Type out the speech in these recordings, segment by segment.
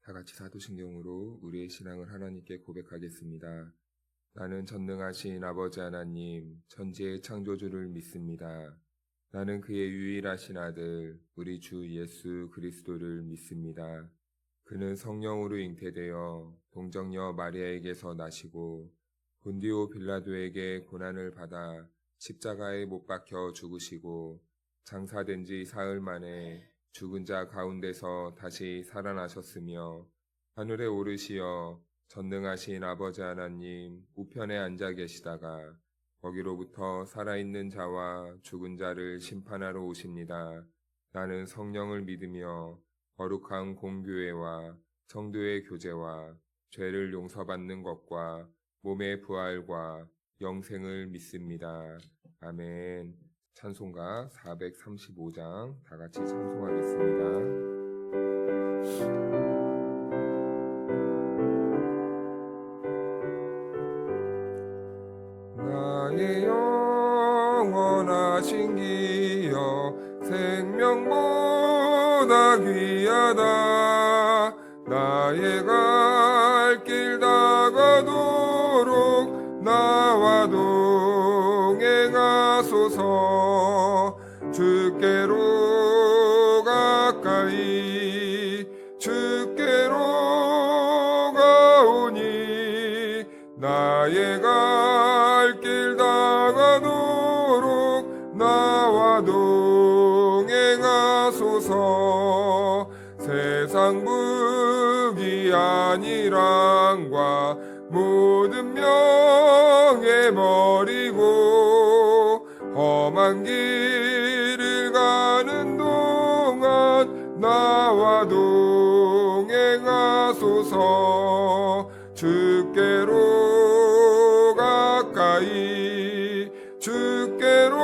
다 같이 사도신경으로 우리의 신앙을 하나님께 고백하겠습니다. 나는 전능하신 아버지 하나님, 천지의 창조주를 믿습니다. 나는 그의 유일하신 아들, 우리 주 예수 그리스도를 믿습니다. 그는 성령으로 잉태되어 동정녀 마리아에게서 나시고 본디오 빌라도에게 고난을 받아 십자가에 못 박혀 죽으시고 장사된 지 사흘 만에 죽은 자 가운데서 다시 살아나셨으며 하늘에 오르시어 전능하신 아버지 하나님 우편에 앉아 계시다가 거기로부터 살아있는 자와 죽은 자를 심판하러 오십니다. 나는 성령을 믿으며 거룩한 공교회와 성도의 교제와 죄를 용서받는 것과 몸의 부활과 영생을 믿습니다. 아멘. 찬송가 435장 다 같이 찬송하겠습니다. 나의 영원하신 기여 생명보다 귀하다. 나의 갈 길 다가도록 나와 동행하소서. 주께로 가까이 주께로 가오니 나의 갈 길 다가도록 나와 동행하소서. 세상 무기한 이랑과 모든 명예 버리고 험한 길을 가는 동안 나와 동행하소서. 주께로 가까이 주께로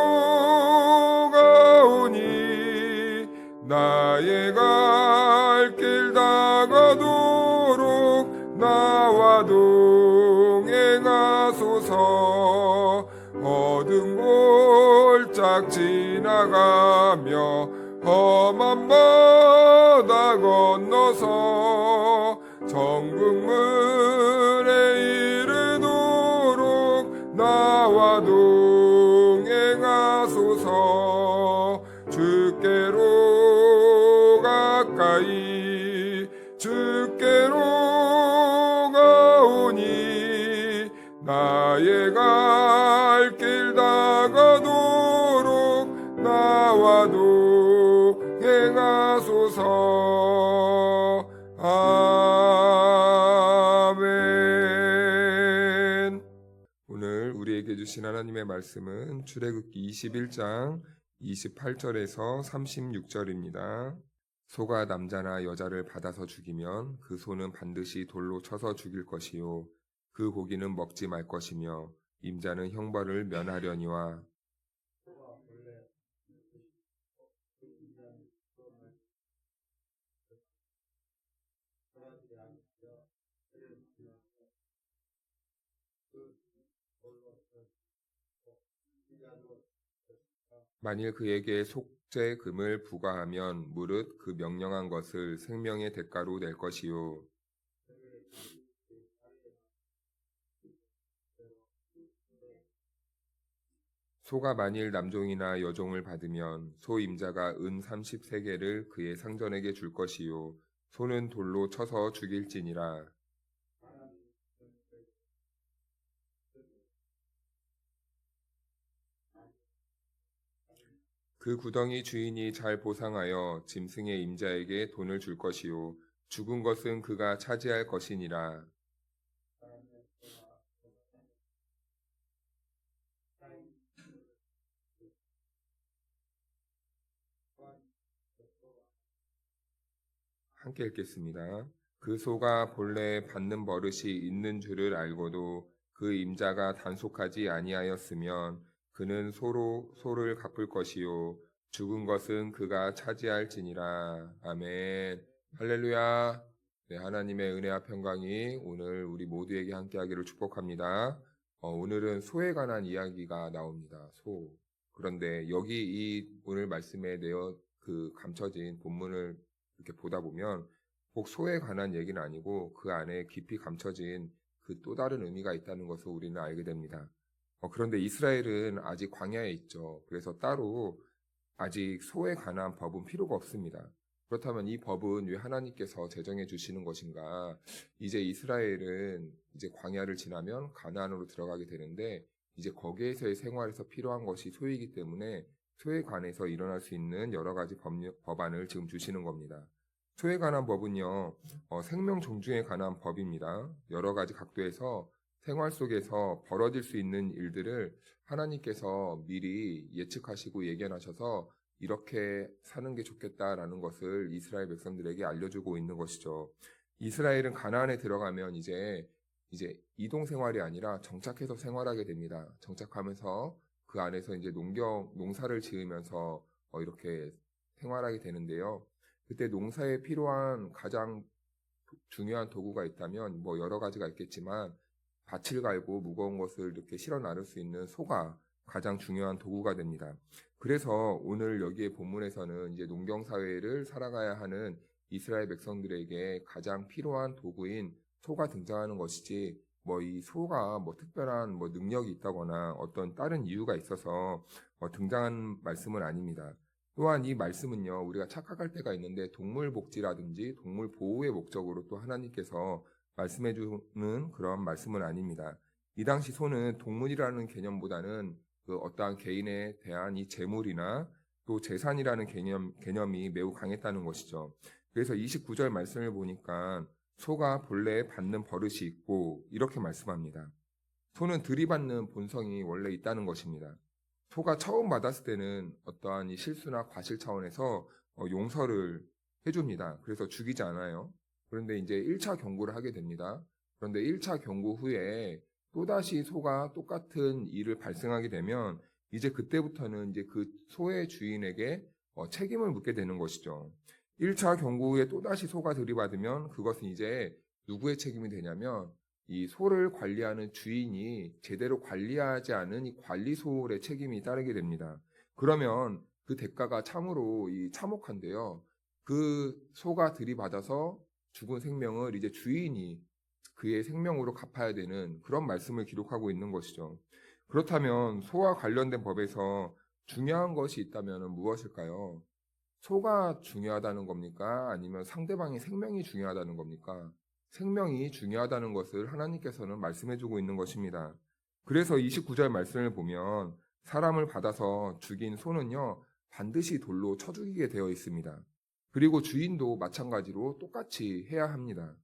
가오니 나의 갈 길 다가도록 나와 동행하소서. 어두운 골짝 지나가며 험한 바다 건너서 정금물에 이르도록 나와 동행하소서. 주께로 가까이 주께로 가오니 나의 갈 길 다가도록 나와 동행하소서. 아멘. 오늘 우리에게 주신 하나님의 말씀은 출애굽기 21장 28절에서 36절입니다. 소가 남자나 여자를 받아서 죽이면 그 소는 반드시 돌로 쳐서 죽일 것이요 그 고기는 먹지 말 것이며 임자는 형벌을 면하려니와. 만일 그에게 속죄금을 부과하면 무릇 그 명령한 것을 생명의 대가로 낼 것이요 소가 만일 남종이나 여종을 받으면 소 임자가 은 30세겔을 그의 상전에게 줄 것이요 소는 돌로 쳐서 죽일지니라. 그 구덩이 주인이 잘 보상하여 짐승의 임자에게 돈을 줄 것이요 죽은 것은 그가 차지할 것이니라. 함께 읽겠습니다. 그 소가 본래 받는 버릇이 있는 줄을 알고도 그 임자가 단속하지 아니하였으면 그는 소를 갚을 것이요 죽은 것은 그가 차지할지니라. 아멘. 할렐루야. 네, 하나님의 은혜와 평강이 오늘 우리 모두에게 함께하기를 축복합니다. 오늘은 소에 관한 이야기가 나옵니다. 소. 그런데 여기 이 오늘 말씀에 감춰진 본문을 이렇게 보다 보면 꼭 소에 관한 얘기는 아니고 그 안에 깊이 감춰진 그 또 다른 의미가 있다는 것을 우리는 알게 됩니다. 그런데 이스라엘은 아직 광야에 있죠. 그래서 따로 아직 소에 관한 법은 필요가 없습니다. 그렇다면 이 법은 왜 하나님께서 제정해 주시는 것인가? 이제 이스라엘은 이제 광야를 지나면 가나안으로 들어가게 되는데 이제 거기에서의 생활에서 필요한 것이 소이기 때문에 소에 관해서 일어날 수 있는 여러 가지 법안을 지금 주시는 겁니다. 소에 관한 법은요, 생명 존중에 관한 법입니다. 여러 가지 각도에서 생활 속에서 벌어질 수 있는 일들을 하나님께서 미리 예측하시고 예견하셔서 이렇게 사는 게 좋겠다라는 것을 이스라엘 백성들에게 알려주고 있는 것이죠. 이스라엘은 가나안에 들어가면 이제 이동 생활이 아니라 정착해서 생활하게 됩니다. 정착하면서 그 안에서 이제 농사를 지으면서 이렇게 생활하게 되는데요. 그때 농사에 필요한 가장 중요한 도구가 있다면 뭐 여러 가지가 있겠지만 밭을 갈고 무거운 것을 이렇게 실어 나를 수 있는 소가 가장 중요한 도구가 됩니다. 그래서 오늘 여기에 본문에서는 이제 농경 사회를 살아가야 하는 이스라엘 백성들에게 가장 필요한 도구인 소가 등장하는 것이지 뭐 이 소가 뭐 특별한 뭐 능력이 있다거나 어떤 다른 이유가 있어서 등장한 말씀은 아닙니다. 또한 이 말씀은요, 우리가 착각할 때가 있는데 동물 복지라든지 동물 보호의 목적으로 또 하나님께서 말씀해 주는 그런 말씀은 아닙니다. 이 당시 소는 동물이라는 개념보다는 그 어떠한 개인에 대한 이 재물이나 또 재산이라는 개념이 매우 강했다는 것이죠. 그래서 29절 말씀을 보니까 소가 본래 받는 버릇이 있고 이렇게 말씀합니다. 소는 들이받는 본성이 원래 있다는 것입니다. 소가 처음 받았을 때는 어떠한 이 실수나 과실 차원에서 용서를 해줍니다. 그래서 죽이지 않아요. 그런데 이제 1차 경고를 하게 됩니다. 그런데 1차 경고 후에 또다시 소가 똑같은 일을 발생하게 되면 이제 그때부터는 이제 그 소의 주인에게 책임을 묻게 되는 것이죠. 1차 경고 후에 또다시 소가 들이받으면 그것은 이제 누구의 책임이 되냐면 이 소를 관리하는 주인이 제대로 관리하지 않은 이 관리소의 책임이 따르게 됩니다. 그러면 그 대가가 참으로 참혹한데요. 그 소가 들이받아서 죽은 생명을 이제 주인이 그의 생명으로 갚아야 되는 그런 말씀을 기록하고 있는 것이죠. 그렇다면 소와 관련된 법에서 중요한 것이 있다면 무엇일까요? 소가 중요하다는 겁니까? 아니면 상대방의 생명이 중요하다는 겁니까? 생명이 중요하다는 것을 하나님께서는 말씀해주고 있는 것입니다. 그래서 29절 말씀을 보면 사람을 받아서 죽인 소는요, 반드시 돌로 쳐 죽이게 되어 있습니다. 그리고 주인도 마찬가지로 똑같이 해야 합니다.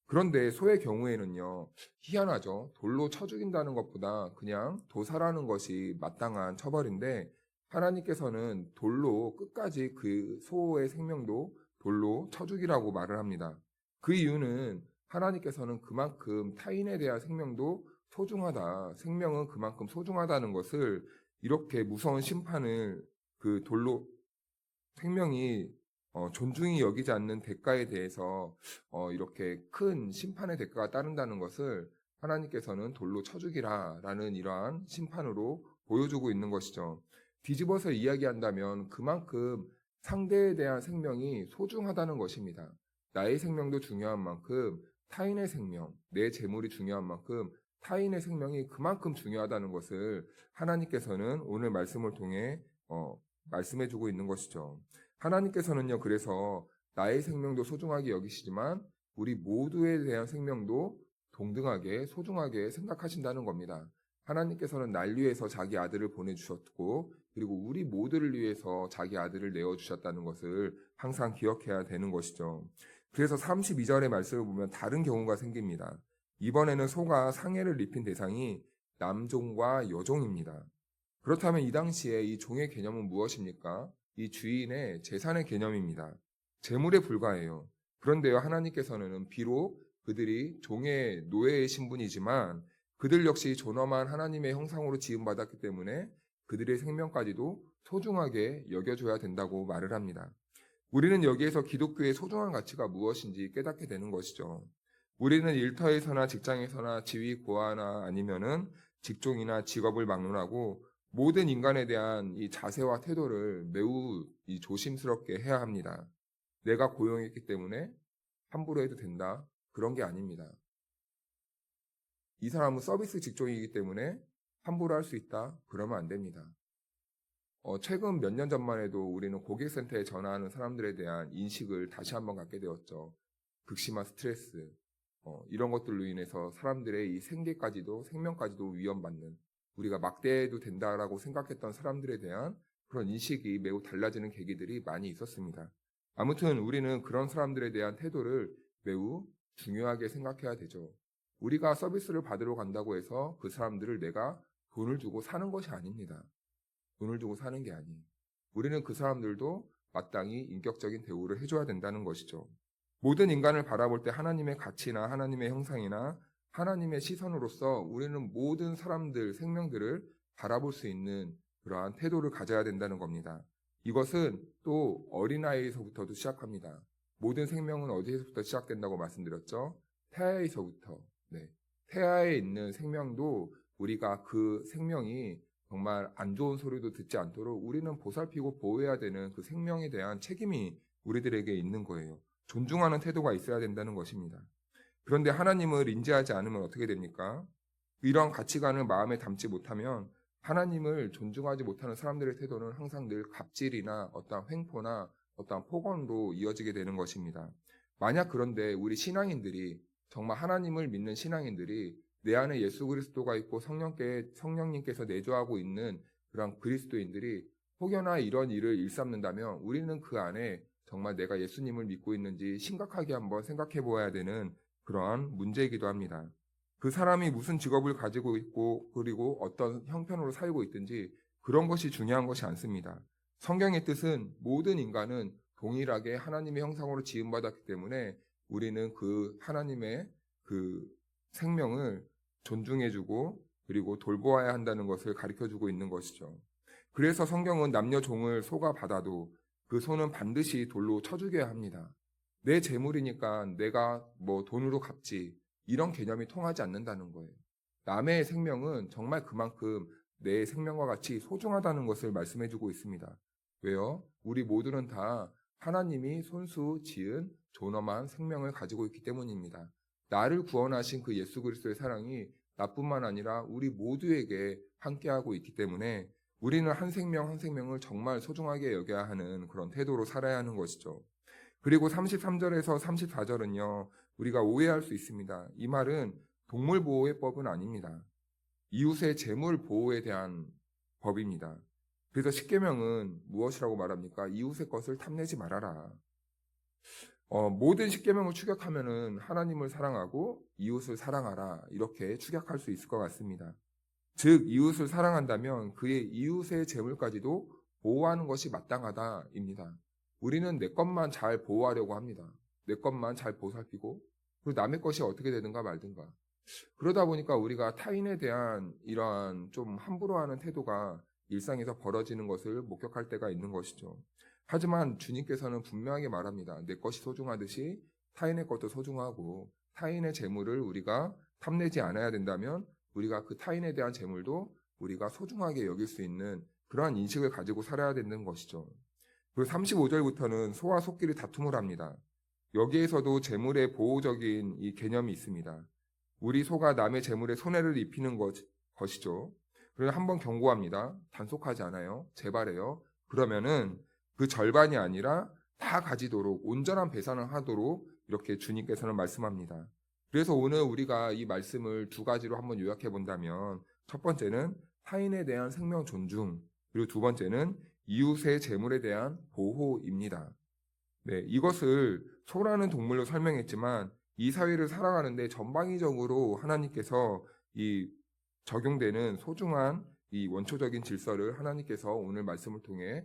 그런데 소의 경우에는요, 희한하죠. 돌로 쳐 죽인다는 것보다 그냥 도살하는 것이 마땅한 처벌인데 하나님께서는 돌로 끝까지 그 소의 생명도 돌로 쳐 죽이라고 말을 합니다. 그 이유는 하나님께서는 그만큼 타인에 대한 생명도 소중하다, 생명은 그만큼 소중하다는 것을 이렇게 무서운 심판을 그 돌로 생명이 존중이 여기지 않는 대가에 대해서 이렇게 큰 심판의 대가가 따른다는 것을 하나님께서는 돌로 쳐 죽이라라는 이러한 심판으로 보여주고 있는 것이죠. 뒤집어서 이야기한다면 그만큼 상대에 대한 생명이 소중하다는 것입니다. 나의 생명도 중요한 만큼 타인의 생명, 내 재물이 중요한 만큼 타인의 생명이 그만큼 중요하다는 것을 하나님께서는 오늘 말씀을 통해 말씀해주고 있는 것이죠. 하나님께서는요, 그래서 나의 생명도 소중하게 여기시지만 우리 모두에 대한 생명도 동등하게 소중하게 생각하신다는 겁니다. 하나님께서는 날 위해서 자기 아들을 보내주셨고 그리고 우리 모두를 위해서 자기 아들을 내어주셨다는 것을 항상 기억해야 되는 것이죠. 그래서 32절의 말씀을 보면 다른 경우가 생깁니다. 이번에는 소가 상해를 입힌 대상이 남종과 여종입니다. 그렇다면 이 당시에 이 종의 개념은 무엇입니까? 이 주인의 재산의 개념입니다. 재물에 불과해요. 그런데요, 하나님께서는 비록 그들이 종의 노예의 신분이지만 그들 역시 존엄한 하나님의 형상으로 지음받았기 때문에 그들의 생명까지도 소중하게 여겨줘야 된다고 말을 합니다. 우리는 여기에서 기독교의 소중한 가치가 무엇인지 깨닫게 되는 것이죠. 우리는 일터에서나 직장에서나 지위 고하나 아니면은 직종이나 직업을 막론하고 모든 인간에 대한 이 자세와 태도를 매우 조심스럽게 해야 합니다. 내가 고용했기 때문에 함부로 해도 된다. 그런 게 아닙니다. 이 사람은 서비스 직종이기 때문에 함부로 할 수 있다. 그러면 안 됩니다. 최근 몇 년 전만 해도 우리는 고객센터에 전화하는 사람들에 대한 인식을 다시 한번 갖게 되었죠. 극심한 스트레스, 이런 것들로 인해서 사람들의 이 생명까지도 위험받는, 우리가 막대해도 된다라고 생각했던 사람들에 대한 그런 인식이 매우 달라지는 계기들이 많이 있었습니다. 아무튼 우리는 그런 사람들에 대한 태도를 매우 중요하게 생각해야 되죠. 우리가 서비스를 받으러 간다고 해서 그 사람들을 내가 돈을 주고 사는 것이 아닙니다. 돈을 주고 사는 게 아니에요. 우리는 그 사람들도 마땅히 인격적인 대우를 해줘야 된다는 것이죠. 모든 인간을 바라볼 때 하나님의 가치나 하나님의 형상이나 하나님의 시선으로서 우리는 모든 사람들, 생명들을 바라볼 수 있는 그러한 태도를 가져야 된다는 겁니다. 이것은 또 어린아이에서부터도 시작합니다. 모든 생명은 어디에서부터 시작된다고 말씀드렸죠? 태아에서부터. 네. 태아에 있는 생명도 우리가 그 생명이 정말 안 좋은 소리도 듣지 않도록 우리는 보살피고 보호해야 되는 그 생명에 대한 책임이 우리들에게 있는 거예요. 존중하는 태도가 있어야 된다는 것입니다. 그런데 하나님을 인지하지 않으면 어떻게 됩니까? 이런 가치관을 마음에 담지 못하면 하나님을 존중하지 못하는 사람들의 태도는 항상 늘 갑질이나 어떤 횡포나 어떤 폭언으로 이어지게 되는 것입니다. 만약 그런데 우리 신앙인들이 정말 하나님을 믿는 신앙인들이 내 안에 예수 그리스도가 있고 성령님께서 내주하고 있는 그런 그리스도인들이 혹여나 이런 일을 일삼는다면 우리는 그 안에 정말 내가 예수님을 믿고 있는지 심각하게 한번 생각해 보아야 되는 그러한 문제이기도 합니다. 그 사람이 무슨 직업을 가지고 있고 그리고 어떤 형편으로 살고 있든지 그런 것이 중요한 것이 않습니다. 성경의 뜻은 모든 인간은 동일하게 하나님의 형상으로 지음받았기 때문에 우리는 그 하나님의 그 생명을 존중해주고 그리고 돌보아야 한다는 것을 가르쳐주고 있는 것이죠. 그래서 성경은 남녀 종을 소가 받아도 그 소는 반드시 돌로 쳐 죽여야 합니다. 내 재물이니까 내가 뭐 돈으로 갚지 이런 개념이 통하지 않는다는 거예요. 남의 생명은 정말 그만큼 내 생명과 같이 소중하다는 것을 말씀해주고 있습니다. 왜요? 우리 모두는 다 하나님이 손수 지은 존엄한 생명을 가지고 있기 때문입니다. 나를 구원하신 그 예수 그리스도의 사랑이 나뿐만 아니라 우리 모두에게 함께하고 있기 때문에 우리는 한 생명 한 생명을 정말 소중하게 여겨야 하는 그런 태도로 살아야 하는 것이죠. 그리고 33절에서 34절은요. 우리가 오해할 수 있습니다. 이 말은 동물보호법은 아닙니다. 이웃의 재물 보호에 대한 법입니다. 그래서 십계명은 무엇이라고 말합니까? 이웃의 것을 탐내지 말아라. 모든 십계명을 축약하면은 하나님을 사랑하고 이웃을 사랑하라 이렇게 축약할 수 있을 것 같습니다. 즉 이웃을 사랑한다면 그의 이웃의 재물까지도 보호하는 것이 마땅하다입니다. 우리는 내 것만 잘 보호하려고 합니다. 내 것만 잘 보살피고 그리고 남의 것이 어떻게 되든가 말든가. 그러다 보니까 우리가 타인에 대한 이러한 좀 함부로 하는 태도가 일상에서 벌어지는 것을 목격할 때가 있는 것이죠. 하지만 주님께서는 분명하게 말합니다. 내 것이 소중하듯이 타인의 것도 소중하고 타인의 재물을 우리가 탐내지 않아야 된다면 우리가 그 타인에 대한 재물도 우리가 소중하게 여길 수 있는 그러한 인식을 가지고 살아야 되는 것이죠. 그리고 35절부터는 소와 소끼리 다툼을 합니다. 여기에서도 재물의 보호적인 이 개념이 있습니다. 우리 소가 남의 재물에 손해를 입히는 것이죠. 그래서 한번 경고합니다. 단속하지 않아요. 재발해요. 그러면은 그 절반이 아니라 다 가지도록 온전한 배산을 하도록 이렇게 주님께서는 말씀합니다. 그래서 오늘 우리가 이 말씀을 두 가지로 한번 요약해 본다면 첫 번째는 타인에 대한 생명 존중 그리고 두 번째는 이웃의 재물에 대한 보호입니다. 네, 이것을 소라는 동물로 설명했지만 이 사회를 살아가는데 전방위적으로 하나님께서 이 적용되는 소중한 이 원초적인 질서를 하나님께서 오늘 말씀을 통해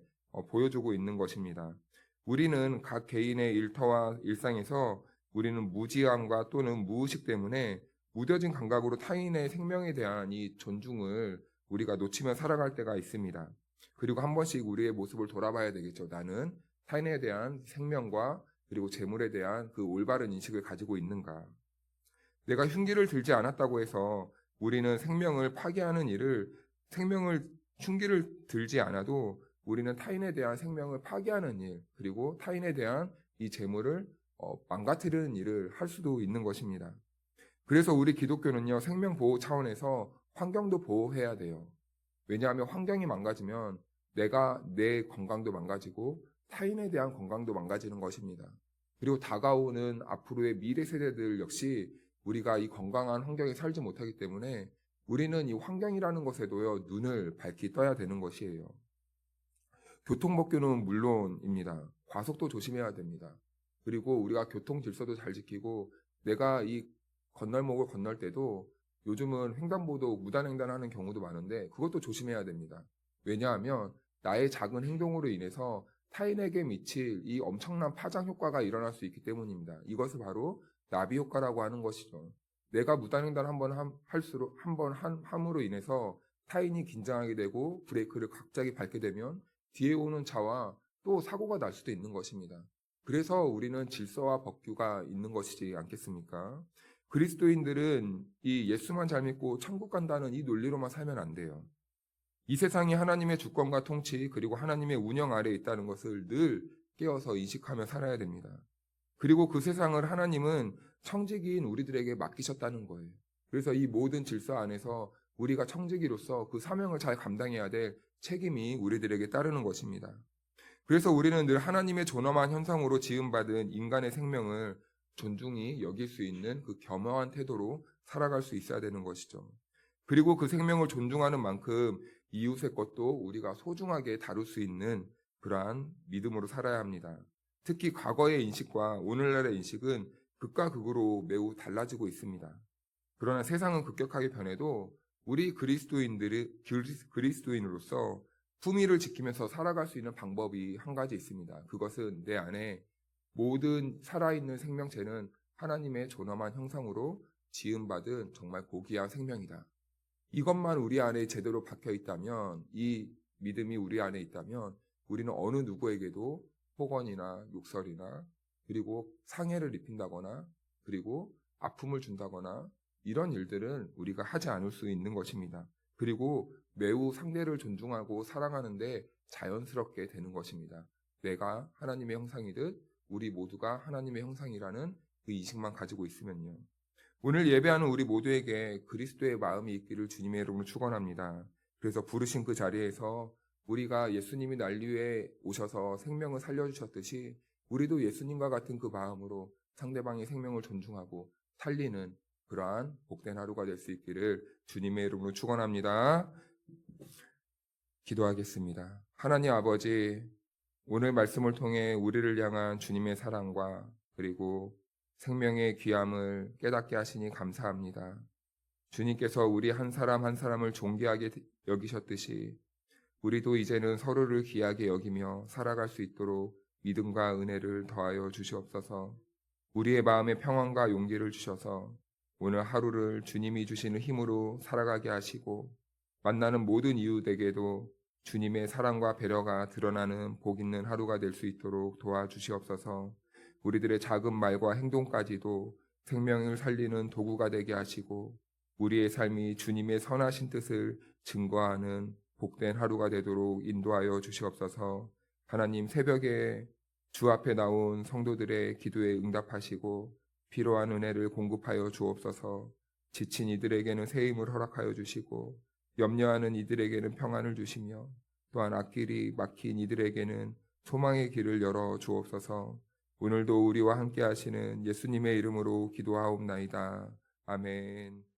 보여주고 있는 것입니다. 우리는 각 개인의 일터와 일상에서 우리는 무지함과 또는 무의식 때문에 무뎌진 감각으로 타인의 생명에 대한 이 존중을 우리가 놓치며 살아갈 때가 있습니다. 그리고 한 번씩 우리의 모습을 돌아봐야 되겠죠. 나는 타인에 대한 생명과 그리고 재물에 대한 그 올바른 인식을 가지고 있는가. 내가 흉기를 들지 않았다고 해서 우리는 생명을 파괴하는 흉기를 들지 않아도 우리는 타인에 대한 생명을 파괴하는 일, 그리고 타인에 대한 이 재물을 망가뜨리는 일을 할 수도 있는 것입니다. 그래서 우리 기독교는요, 생명 보호 차원에서 환경도 보호해야 돼요. 왜냐하면 환경이 망가지면 내가 내 건강도 망가지고 타인에 대한 건강도 망가지는 것입니다. 그리고 다가오는 앞으로의 미래 세대들 역시 우리가 이 건강한 환경에 살지 못하기 때문에 우리는 이 환경이라는 것에도요, 눈을 밝히 떠야 되는 것이에요. 교통법규는 물론입니다. 과속도 조심해야 됩니다. 그리고 우리가 교통 질서도 잘 지키고 내가 이 건널목을 건널 때도 요즘은 횡단보도 무단횡단하는 경우도 많은데 그것도 조심해야 됩니다. 왜냐하면 나의 작은 행동으로 인해서 타인에게 미칠 이 엄청난 파장 효과가 일어날 수 있기 때문입니다. 이것을 바로 나비 효과라고 하는 것이죠. 내가 무단횡단 한번 함으로 인해서 타인이 긴장하게 되고 브레이크를 갑자기 밟게 되면 뒤에 오는 차와 또 사고가 날 수도 있는 것입니다. 그래서 우리는 질서와 법규가 있는 것이지 않겠습니까? 그리스도인들은 이 예수만 잘 믿고 천국 간다는 이 논리로만 살면 안 돼요. 이 세상이 하나님의 주권과 통치 그리고 하나님의 운영 아래에 있다는 것을 늘 깨어서 인식하며 살아야 됩니다. 그리고 그 세상을 하나님은 청지기인 우리들에게 맡기셨다는 거예요. 그래서 이 모든 질서 안에서 우리가 청지기로서 그 사명을 잘 감당해야 될 책임이 우리들에게 따르는 것입니다. 그래서 우리는 늘 하나님의 존엄한 형상으로 지음받은 인간의 생명을 존중히 여길 수 있는 그 겸허한 태도로 살아갈 수 있어야 되는 것이죠. 그리고 그 생명을 존중하는 만큼 이웃의 것도 우리가 소중하게 다룰 수 있는 그러한 믿음으로 살아야 합니다. 특히 과거의 인식과 오늘날의 인식은 극과 극으로 매우 달라지고 있습니다. 그러나 세상은 급격하게 변해도 우리 그리스도인으로서 품위를 지키면서 살아갈 수 있는 방법이 한 가지 있습니다. 그것은 내 안에 모든 살아있는 생명체는 하나님의 존엄한 형상으로 지음받은 정말 고귀한 생명이다. 이것만 우리 안에 제대로 박혀 있다면, 이 믿음이 우리 안에 있다면 우리는 어느 누구에게도 폭언이나 욕설이나 그리고 상해를 입힌다거나 그리고 아픔을 준다거나 이런 일들은 우리가 하지 않을 수 있는 것입니다. 그리고 매우 상대를 존중하고 사랑하는데 자연스럽게 되는 것입니다. 내가 하나님의 형상이듯 우리 모두가 하나님의 형상이라는 그 인식만 가지고 있으면요. 오늘 예배하는 우리 모두에게 그리스도의 마음이 있기를 주님의 이름으로 축원합니다. 그래서 부르신 그 자리에서 우리가 예수님이 날 위해 오셔서 생명을 살려주셨듯이 우리도 예수님과 같은 그 마음으로 상대방의 생명을 존중하고 살리는 그러한 복된 하루가 될 수 있기를 주님의 이름으로 축원합니다. 기도하겠습니다. 하나님 아버지, 오늘 말씀을 통해 우리를 향한 주님의 사랑과 그리고 생명의 귀함을 깨닫게 하시니 감사합니다. 주님께서 우리 한 사람 한 사람을 존귀하게 여기셨듯이 우리도 이제는 서로를 귀하게 여기며 살아갈 수 있도록 믿음과 은혜를 더하여 주시옵소서. 우리의 마음에 평안과 용기를 주셔서 오늘 하루를 주님이 주시는 힘으로 살아가게 하시고 만나는 모든 이웃에게도 주님의 사랑과 배려가 드러나는 복 있는 하루가 될 수 있도록 도와주시옵소서. 우리들의 작은 말과 행동까지도 생명을 살리는 도구가 되게 하시고 우리의 삶이 주님의 선하신 뜻을 증거하는 복된 하루가 되도록 인도하여 주시옵소서. 하나님, 새벽에 주 앞에 나온 성도들의 기도에 응답하시고 필요한 은혜를 공급하여 주옵소서. 지친 이들에게는 새 힘을 허락하여 주시고 염려하는 이들에게는 평안을 주시며 또한 앞길이 막힌 이들에게는 소망의 길을 열어 주옵소서. 오늘도 우리와 함께 하시는 예수님의 이름으로 기도하옵나이다. 아멘.